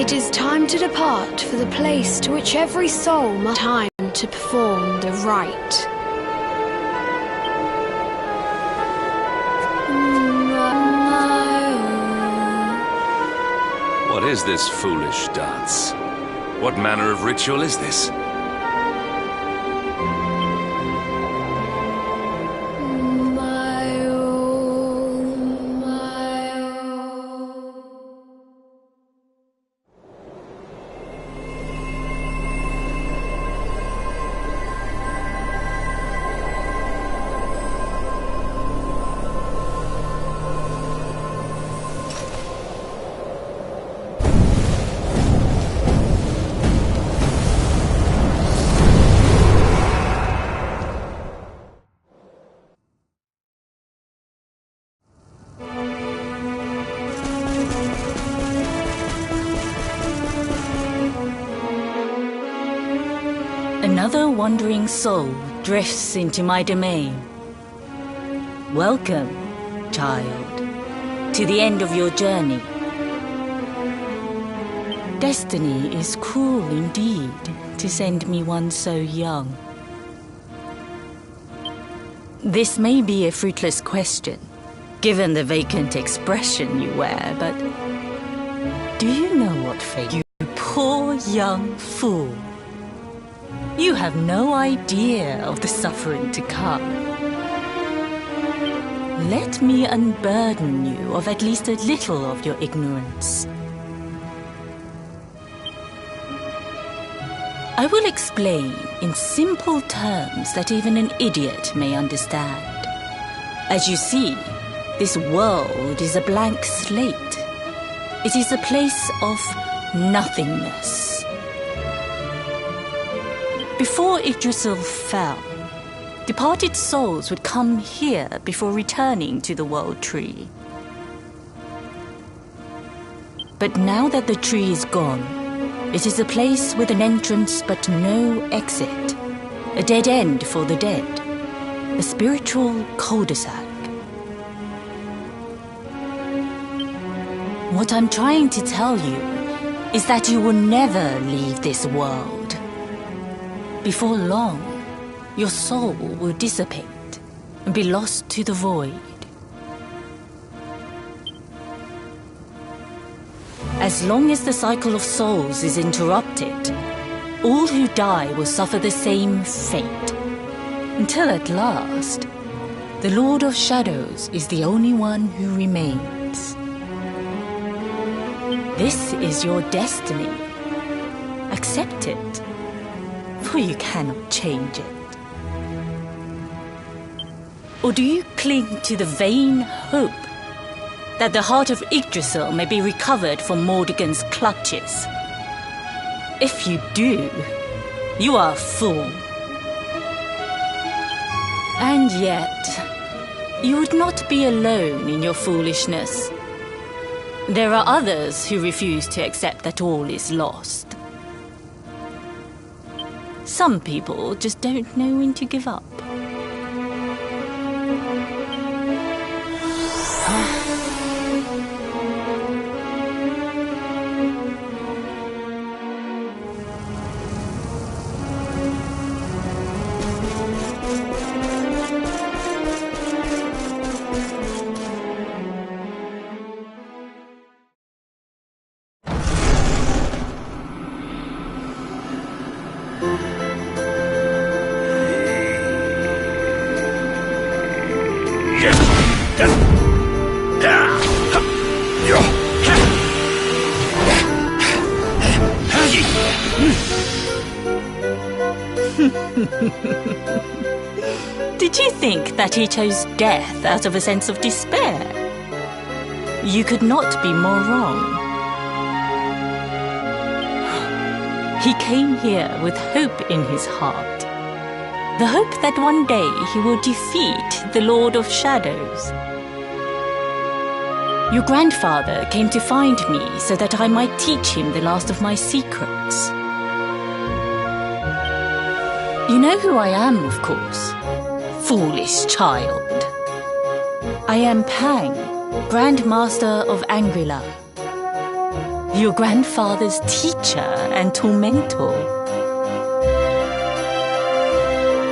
It is time to depart for the place to which every soul must time to perform the rite. What is this foolish dance? What manner of ritual is this? Another wandering soul drifts into my domain. Welcome, child, to the end of your journey. Destiny is cruel indeed to send me one so young. This may be a fruitless question, given the vacant expression you wear, but do you know what fate? You poor young fool. You have no idea of the suffering to come. Let me unburden you of at least a little of your ignorance. I will explain in simple terms that even an idiot may understand. As you see, this world is a blank slate. It is a place of nothingness. Before Yggdrasil fell, departed souls would come here before returning to the World Tree. But now that the tree is gone, it is a place with an entrance but no exit, a dead end for the dead, a spiritual cul-de-sac. What I'm trying to tell you is that you will never leave this world. Before long, your soul will dissipate and be lost to the void. As long as the cycle of souls is interrupted, all who die will suffer the same fate, until at last, the Lord of Shadows is the only one who remains. This is your destiny. Accept it, for you cannot change it. Or do you cling to the vain hope that the heart of Yggdrasil may be recovered from Mordegon's clutches? If you do, you are a fool. And yet, you would not be alone in your foolishness. There are others who refuse to accept that all is lost. Some people just don't know when to give up. Did you think that he chose death out of a sense of despair? You could not be more wrong. He came here with hope in his heart. The hope that one day he will defeat the Lord of Shadows. Your grandfather came to find me so that I might teach him the last of my secrets. You know who I am, of course. Foolish child. I am Pang, Grand Master of Angrila. Your grandfather's teacher and tormentor.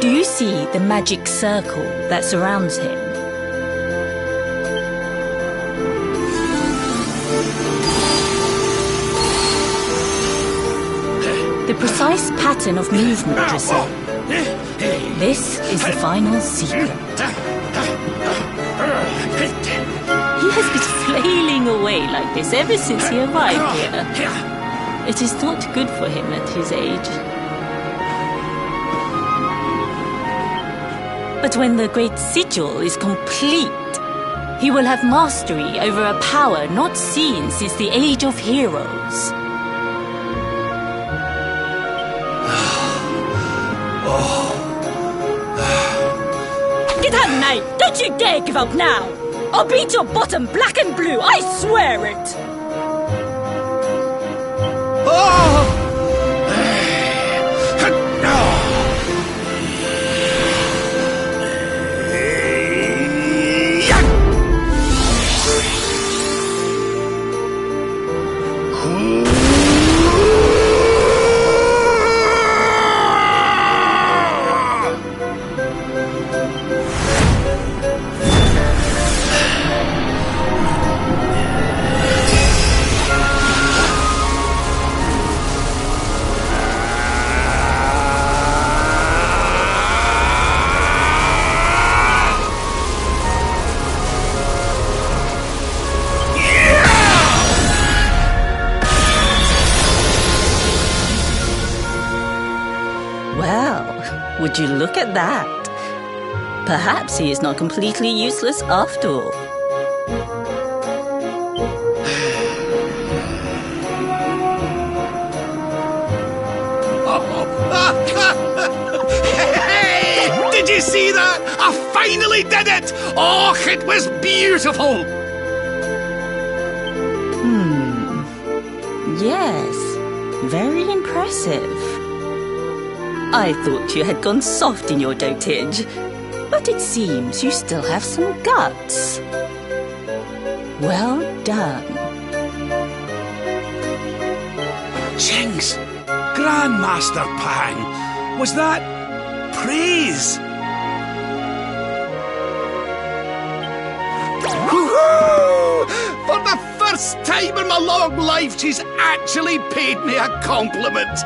Do you see the magic circle that surrounds him? The precise pattern of movement, Drissel. This is the final secret. He has been flailing away like this ever since he arrived here. It is not good for him at his age. But when the great sigil is complete, he will have mastery over a power not seen since the Age of Heroes. Get out, mate! Don't you dare give up now! I'll beat your bottom black and blue, I swear it! Well, would you look at that? Perhaps he is not completely useless after all. Hey! Did you see that? I finally did it! Oh, it was beautiful! Yes, very impressive. I thought you had gone soft in your dotage, but it seems you still have some guts. Well done. Jinx! Grandmaster Pang! Was that praise? Woohoo! For the first time in my long life, she's actually paid me a compliment.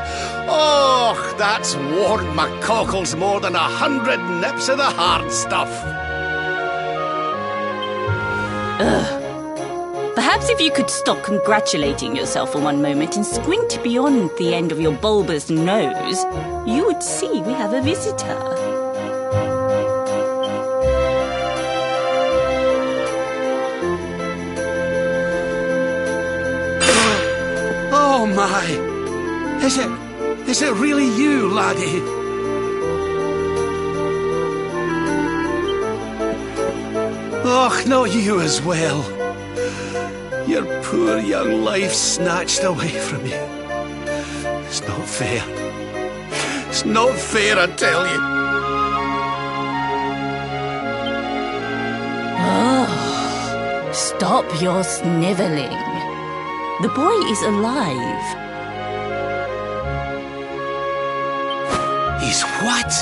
Oh, that's warmed my cockles more than 100 nips of the hard stuff. Perhaps if you could stop congratulating yourself for one moment and squint beyond the end of your bulbous nose, you would see we have a visitor. Oh my! Is it really you, laddie? Och, not you as well. Your poor young life snatched away from you. It's not fair. It's not fair, I tell you. Oh, stop your snivelling. The boy is alive. He's what?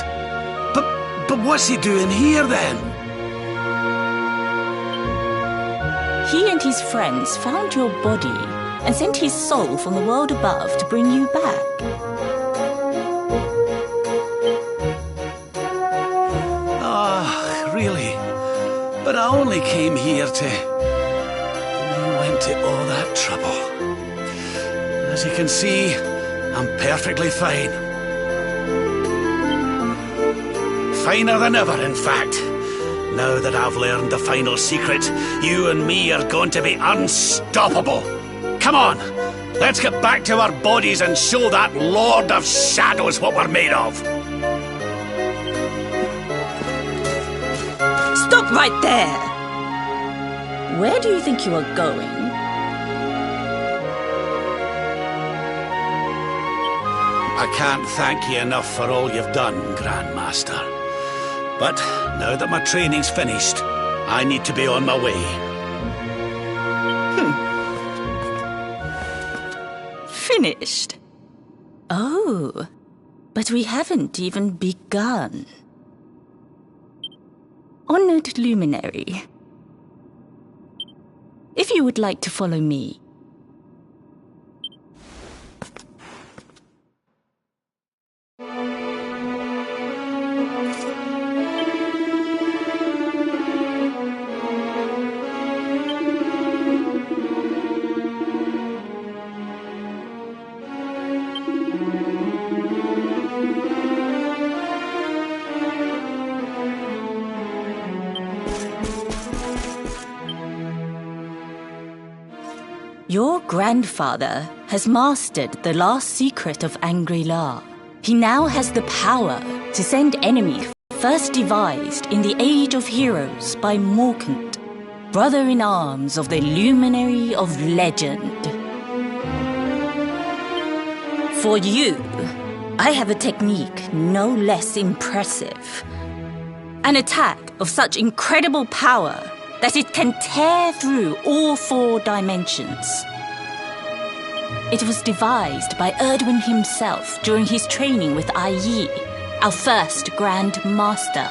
But what's he doing here then? He and his friends found your body and sent his soul from the world above to bring you back. Ah, really? But I only came here to... We went to all that trouble. As you can see, I'm perfectly fine. Finer than ever, in fact. Now that I've learned the final secret, you and me are going to be unstoppable. Come on, let's get back to our bodies and show that Lord of Shadows what we're made of. Stop right there! Where do you think you are going? I can't thank you enough for all you've done, Grandmaster. But now that my training's finished, I need to be on my way. finished? Oh, but we haven't even begun. Honored Luminary, if you would like to follow me. Your grandfather has mastered the last secret of Angri-La. He now has the power to send enemy first devised in the Age of Heroes by Morkant, brother-in-arms of the Luminary of Legend. For you, I have a technique no less impressive. An attack of such incredible power that it can tear through all 4 dimensions. It was devised by Erdwin himself during his training with Yi, our first Grand Master.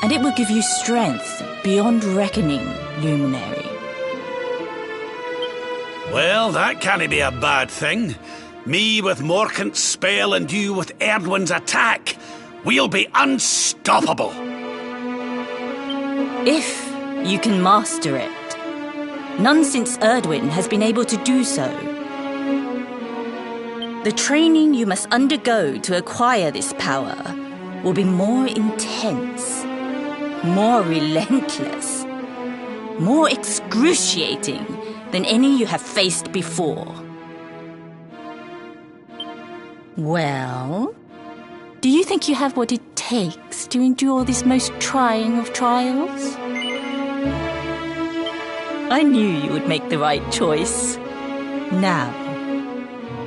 And it will give you strength beyond reckoning, Luminary. Well, that can't be a bad thing. Me with Morkant's spell and you with Erdwin's attack. We'll be unstoppable. If you can master it. None since Erdwin has been able to do so. The training you must undergo to acquire this power will be more intense, more relentless, more excruciating than any you have faced before. Well, do you think you have what it takes to endure this most trying of trials? I knew you would make the right choice. Now,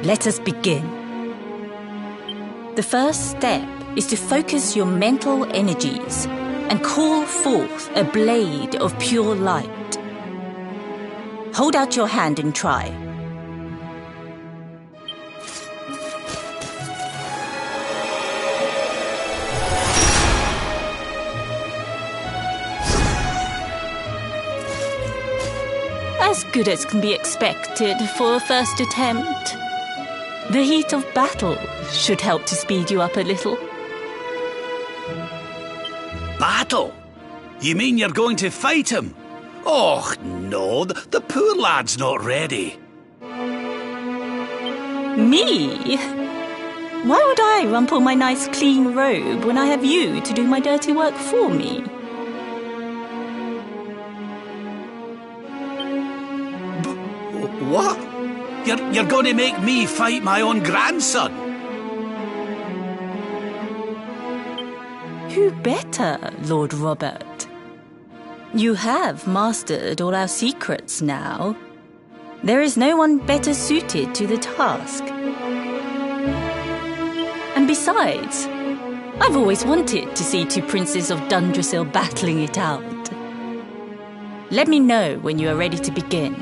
let us begin. The first step is to focus your mental energies and call forth a blade of pure light. Hold out your hand and try. As good as can be expected for a first attempt. The heat of battle should help to speed you up a little. Battle? You mean you're going to fight him? Oh, no, the poor lad's not ready. Me? Why would I rumple my nice clean robe when I have you to do my dirty work for me? What? You're going to make me fight my own grandson? Who better, Lord Robert? You have mastered all our secrets now. There is no one better suited to the task. And besides, I've always wanted to see 2 princes of Dundrasil battling it out. Let me know when you are ready to begin.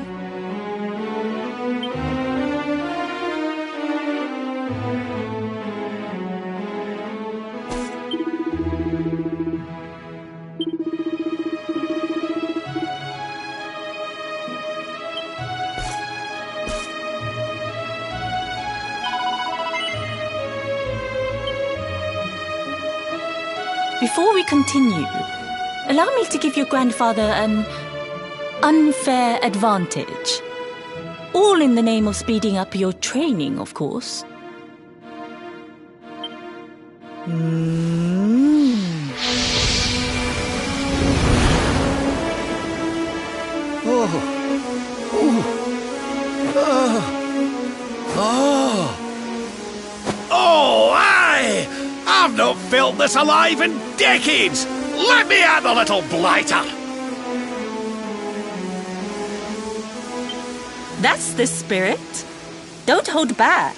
Before we continue, allow me to give your grandfather an unfair advantage. All in the name of speeding up your training, of course. Oh, aye! I've not felt this alive in decades! Let me at the little blighter! That's the spirit. Don't hold back.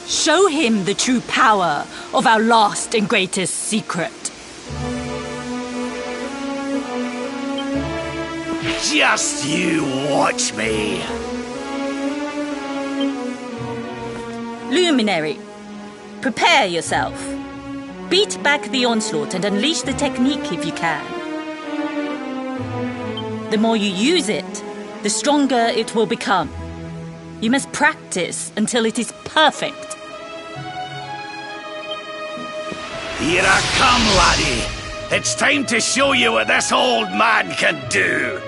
Show him the true power of our last and greatest secret. Just you watch me! Luminary, prepare yourself. Beat back the onslaught and unleash the technique if you can. The more you use it, the stronger it will become. You must practice until it is perfect. Here I come, laddie. It's time to show you what this old man can do.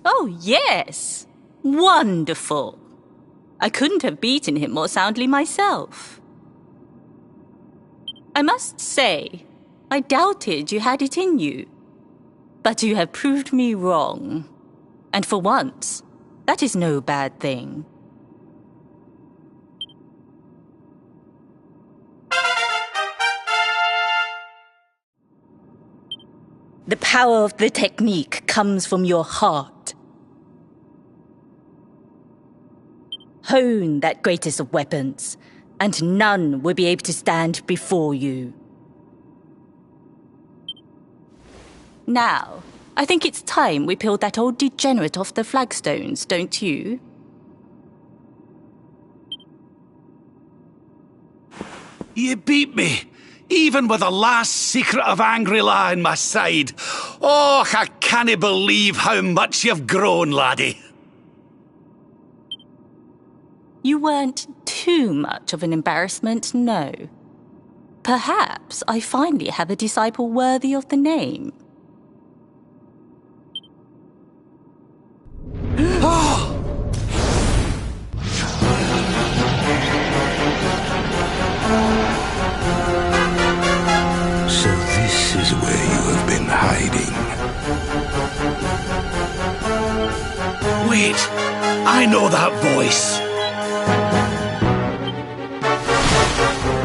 Oh, yes! Wonderful! I couldn't have beaten him more soundly myself. I must say, I doubted you had it in you. But you have proved me wrong. And for once, that is no bad thing. The power of the technique comes from your heart. Hone that greatest of weapons, and none will be able to stand before you. Now, I think it's time we peeled that old degenerate off the flagstones, don't you? You beat me, even with the last secret of Angry-La in my side. Oh, I can't believe how much you've grown, laddie. You weren't too much of an embarrassment, no. Perhaps I finally have a disciple worthy of the name. So this is where you have been hiding. Wait, I know that voice.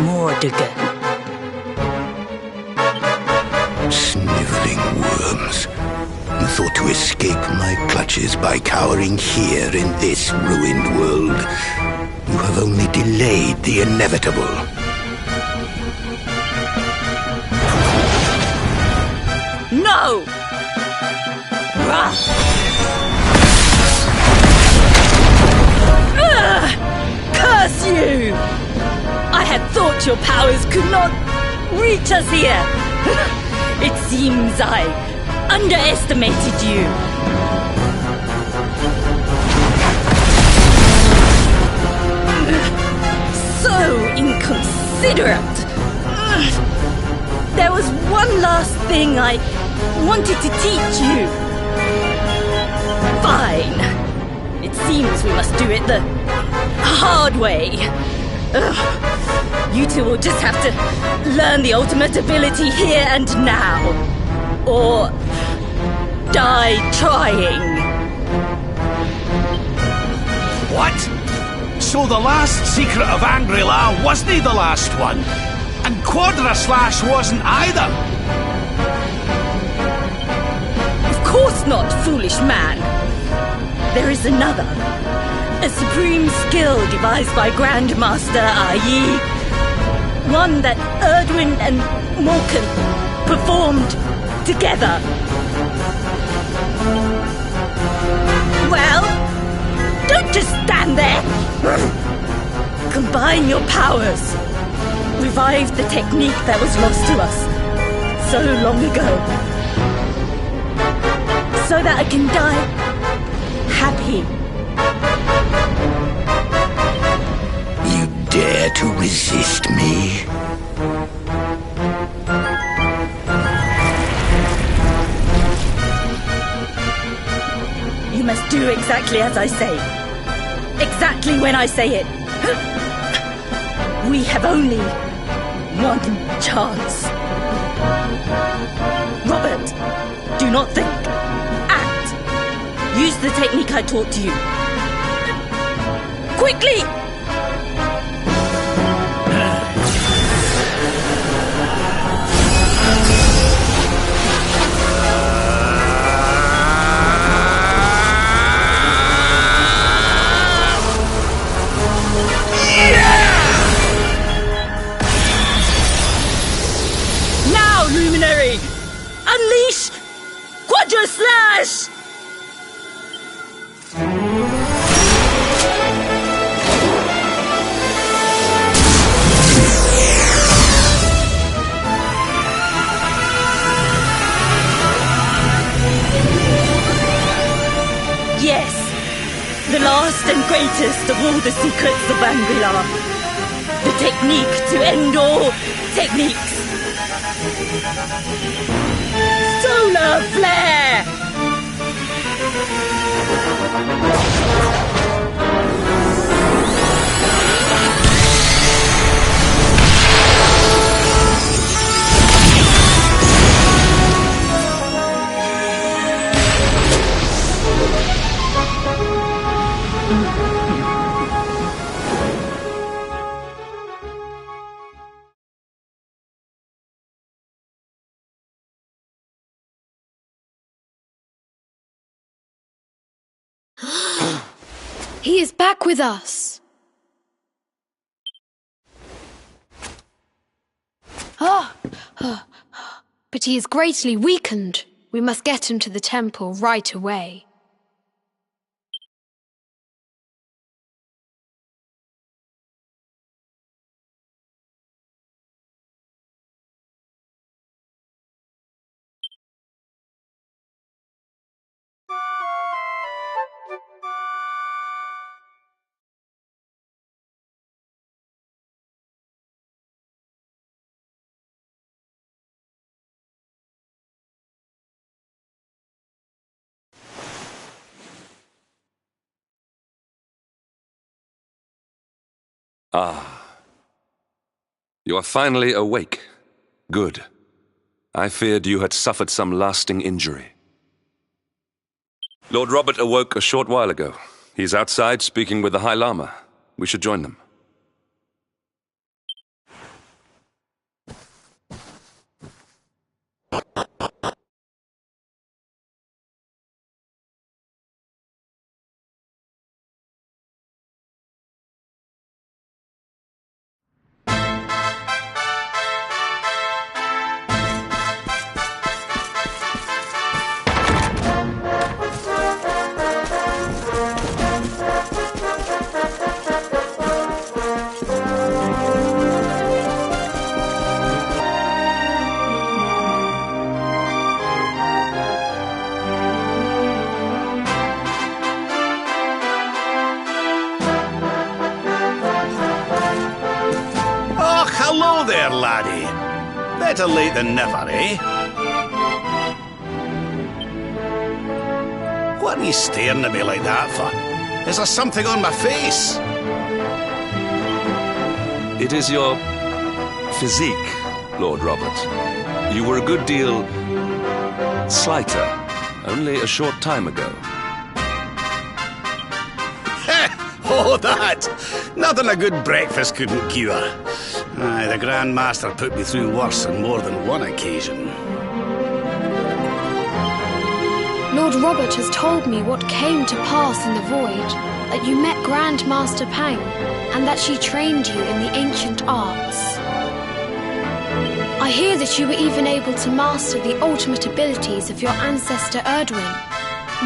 Mordigan. Sniveling worms. You thought to escape my clutches by cowering here in this ruined world. You have only delayed the inevitable. No! Rah! Curse you! I had thought your powers could not reach us here. It seems I underestimated you. So inconsiderate. There was one last thing I wanted to teach you. Fine. It seems we must do it the hard way. You two will just have to learn the ultimate ability here and now. Or die trying. What? So the last secret of Angri-La wasn't the last one? And Quadra Slash wasn't either? Of course not, foolish man. There is another. A supreme skill devised by Grandmaster Yi. One that Erdwin and Morkan performed together. Well, don't just stand there. Combine your powers. Revive the technique that was lost to us so long ago. So that I can die happy. You dare to resist me? You must do exactly as I say. Exactly when I say it. We have only one chance. Robert, do not think. Act. Use the technique I taught to you. Quickly! Luminary! Unleash Quadra Slash! Yes, the last and greatest of all the secrets of Angri-La. The technique to end all techniques. Solar flare! He is back with us. But he is greatly weakened. We must get him to the temple right away. Ah. You are finally awake. Good. I feared you had suffered some lasting injury. Lord Robert awoke a short while ago. He's outside speaking with the High Lama. We should join them. Hello there, laddie. Better late than never, eh? What are you staring at me like that for? Is there something on my face? It is your physique, Lord Robert. You were a good deal slighter only a short time ago. Oh, that! Nothing a good breakfast couldn't cure. Aye, the Grand Master put me through worse on more than one occasion. Lord Robert has told me what came to pass in the void, that you met Grand Master Pang, and that she trained you in the ancient arts. I hear that you were even able to master the ultimate abilities of your ancestor Erdwin.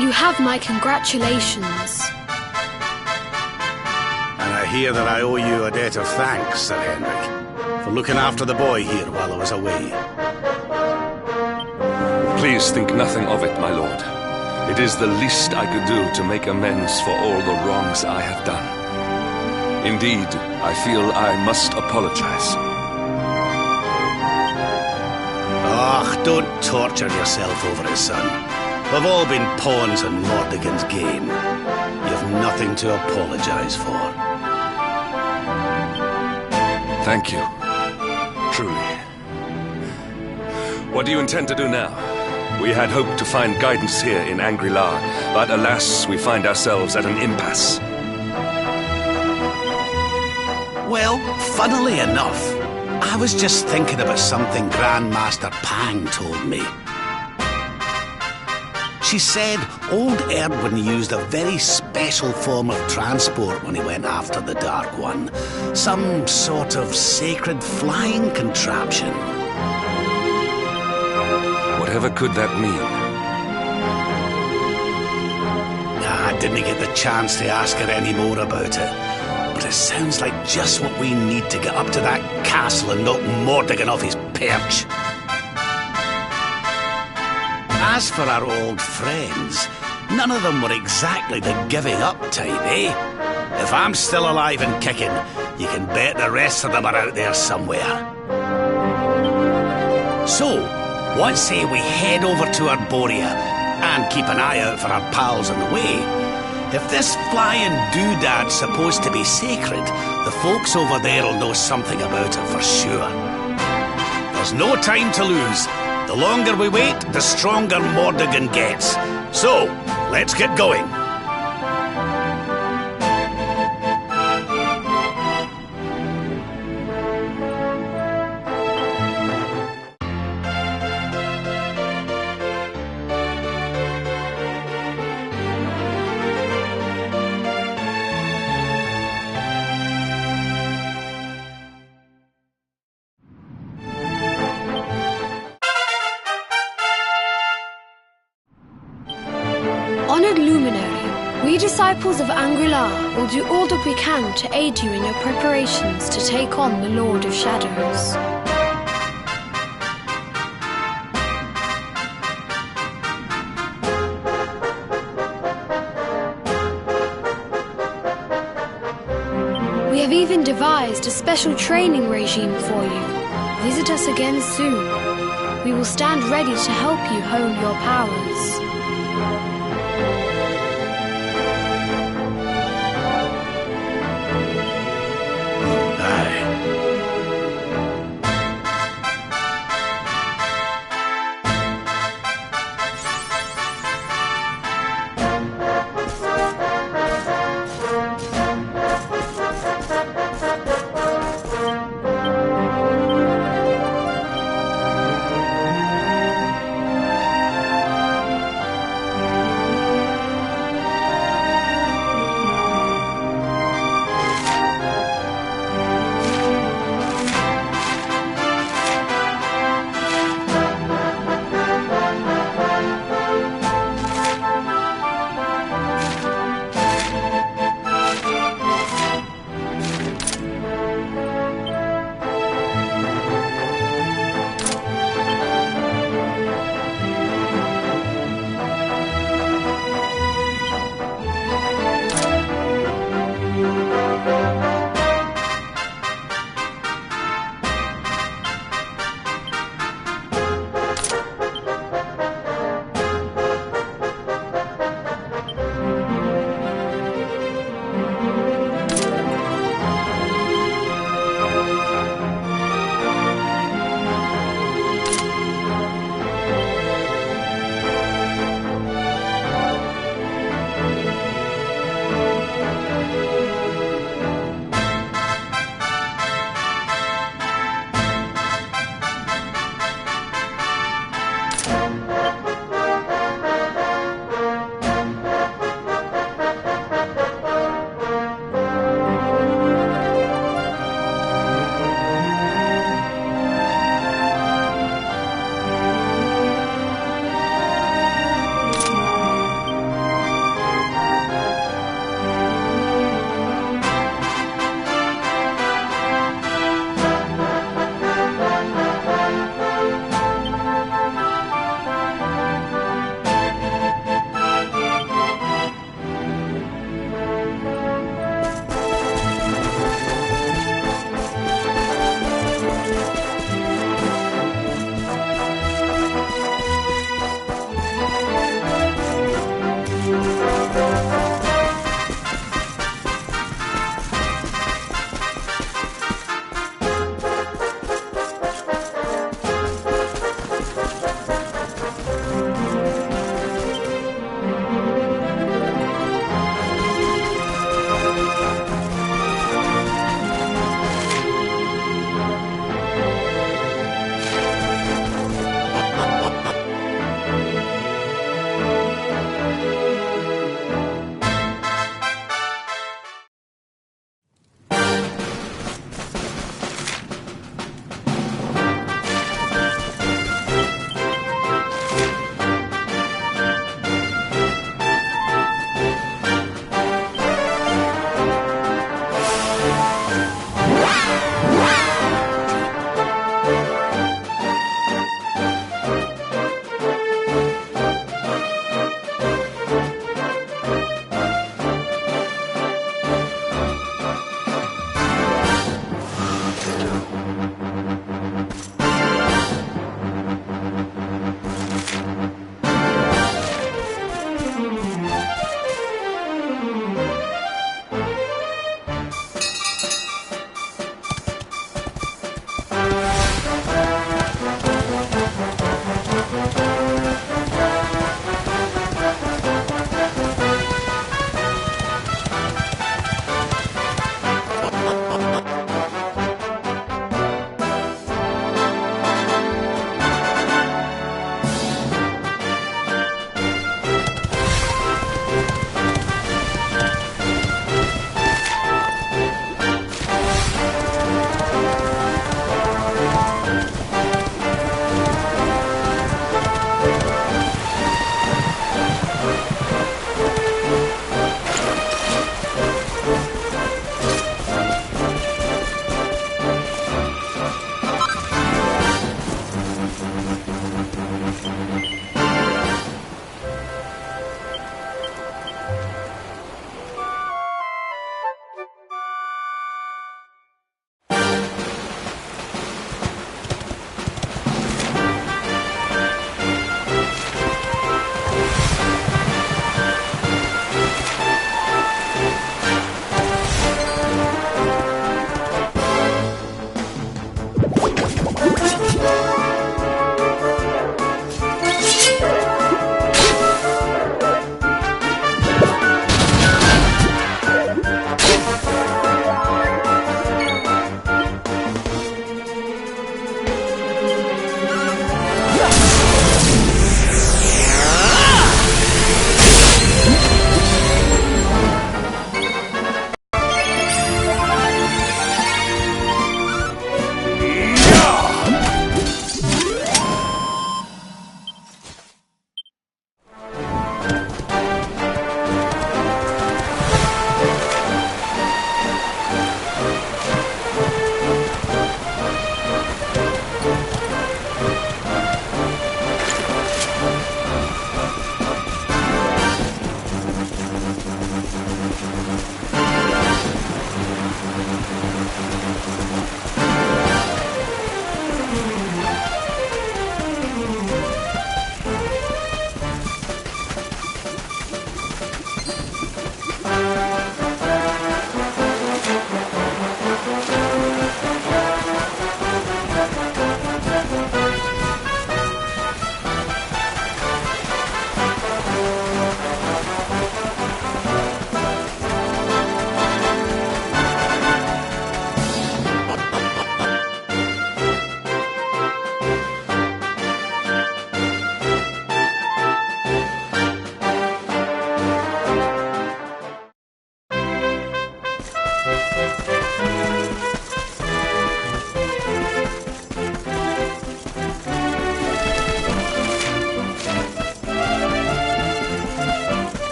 You have my congratulations. And I hear that I owe you a debt of thanks, Sir Henrik, for looking after the boy here while I was away. Please think nothing of it, my lord. It is the least I could do to make amends for all the wrongs I have done. Indeed, I feel I must apologize. Ah, don't torture yourself over it, son. We've all been pawns in Mordegon's game. You've nothing to apologize for. Thank you. Truly. What do you intend to do now? We had hoped to find guidance here in Angri-La, but alas, we find ourselves at an impasse. Well, funnily enough, I was just thinking about something Grandmaster Pang told me. She said old Erdwin used a very special form of transport when he went after the Dark One. Some sort of sacred flying contraption. Whatever could that mean? I didn't get the chance to ask her any more about it. But it sounds like just what we need to get up to that castle and knock Mordegon off his perch. As for our old friends, none of them were exactly the giving up type, eh? If I'm still alive and kicking, you can bet the rest of them are out there somewhere. So, what say we head over to Arborea and keep an eye out for our pals on the way? If this flying doodad's supposed to be sacred, the folks over there'll know something about it for sure. There's no time to lose. The longer we wait, the stronger Mordegon gets. So, let's get going. Honored Luminary, we disciples of Angri-La will do all that we can to aid you in your preparations to take on the Lord of Shadows. We have even devised a special training regime for you. Visit us again soon. We will stand ready to help you hone your powers.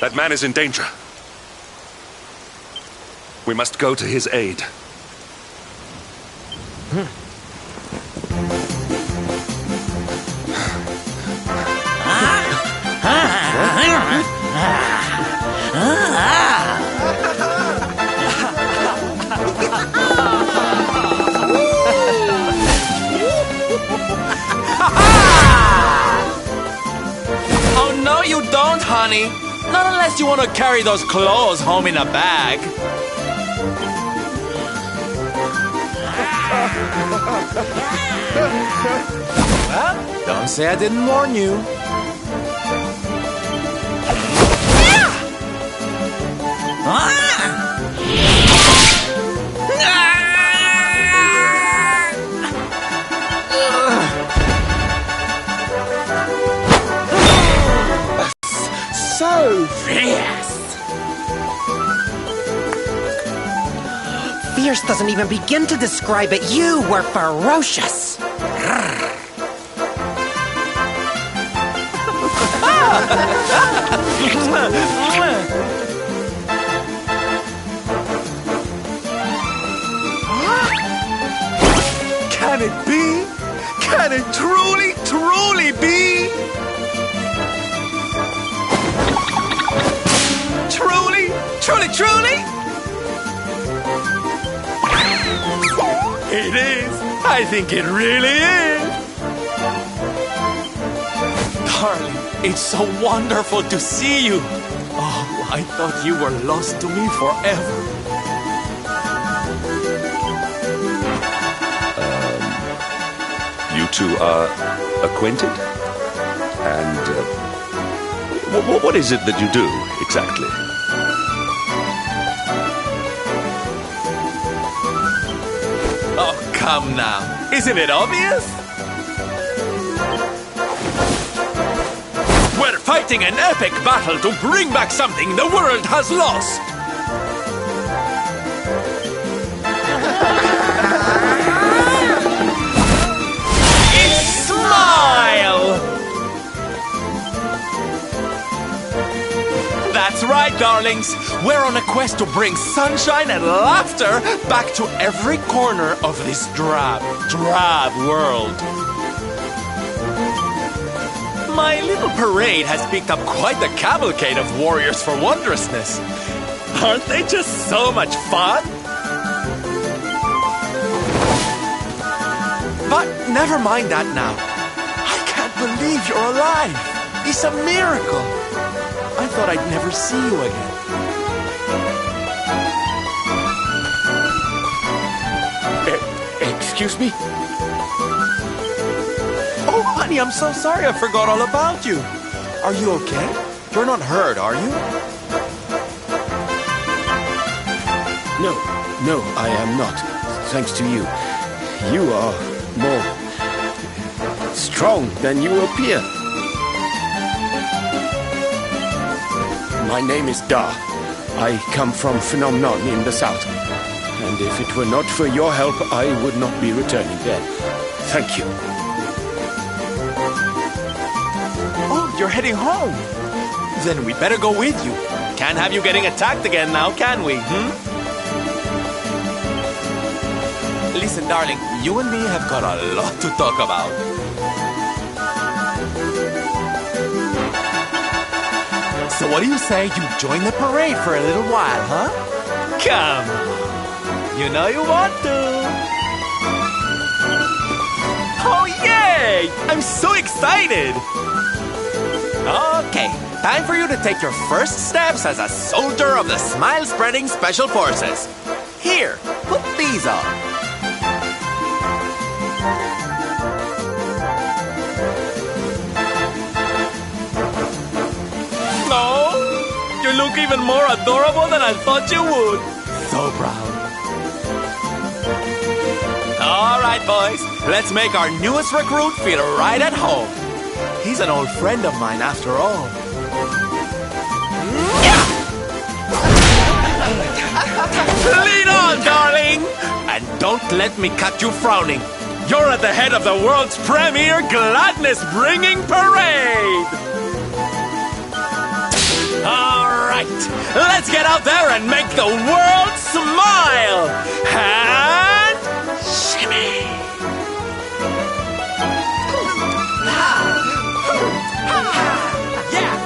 That man is in danger. We must go to his aid. Oh, no, you don't, honey. Not unless you want to carry those clothes home in a bag. Well, don't say I didn't warn you. So fierce. Fierce doesn't even begin to describe it. You were ferocious. Can it be? Can it truly, truly be? Truly, truly, truly? It is. I think it really is. Darling, it's so wonderful to see you. Oh, I thought you were lost to me forever. You two are acquainted? And what is it that you do, exactly? Oh, come now. Isn't it obvious? We're fighting an epic battle to bring back something the world has lost. Smile! That's right, darlings. We're on a quest to bring sunshine and laughter back to every corner of this drab world. My little parade has picked up quite the cavalcade of warriors for wondrousness. Aren't they just so much fun? But never mind that now. I can't believe you're alive. It's a miracle. I thought I'd never see you again. Excuse me? Oh, honey, I'm so sorry I forgot all about you. Are you okay? You're not hurt, are you? No, I am not. Thanks to you. You are more strong than you appear. My name is Da. I come from Phenomenon in the south. And if it were not for your help, I would not be returning there. Thank you. Oh, you're heading home. Then we'd better go with you. Can't have you getting attacked again now, can we? Listen, darling, you and me have got a lot to talk about. So what do you say you join the parade for a little while, huh? Come on. You know you want to. Oh, yay! I'm so excited! Okay, time for you to take your first steps as a soldier of the smile-spreading Special Forces. Here, put these on. No, you look even more adorable than I thought you would. So proud. All right, boys, let's make our newest recruit feel right at home. He's an old friend of mine, after all. Lead on, darling! And don't let me catch you frowning. You're at the head of the world's premier gladness-bringing parade! right, let's get out there and make the world smile! And shimmy! Yeah!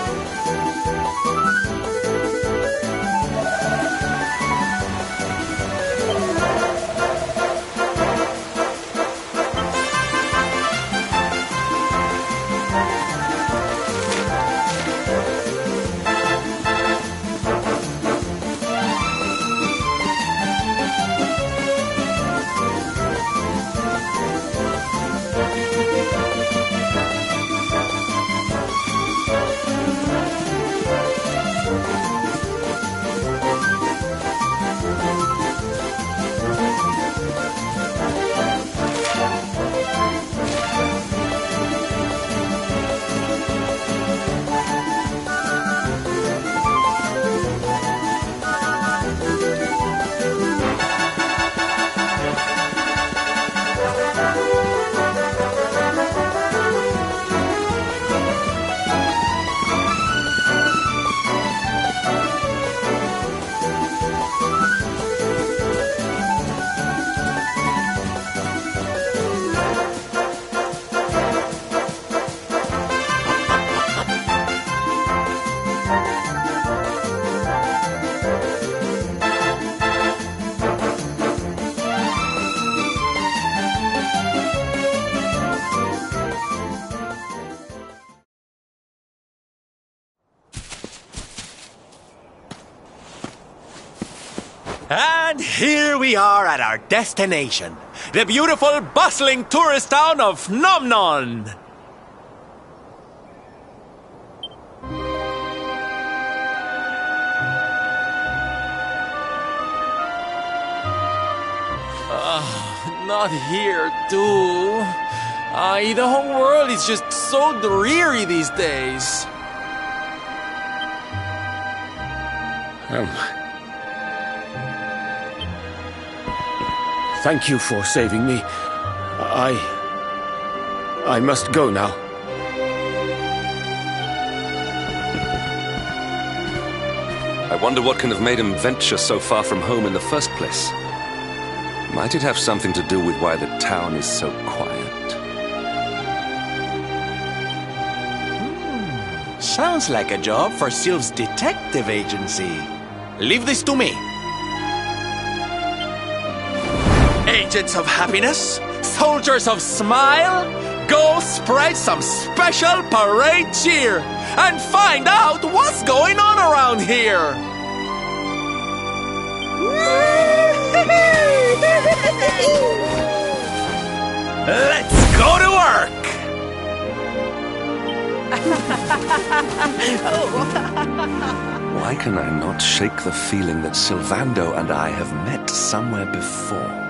And here we are at our destination, the beautiful, bustling tourist town of Nomnon. Not here, too. The whole world is just so dreary these days. Thank you for saving me. I must go now. I wonder what can have made him venture so far from home in the first place. Might it have something to do with why the town is so quiet? Sounds like a job for Sylv's detective agency. Leave this to me. Agents of happiness, soldiers of smile, go spread some special parade cheer and find out what's going on around here. Let's go to work! Why can I not shake the feeling that Sylvando and I have met somewhere before?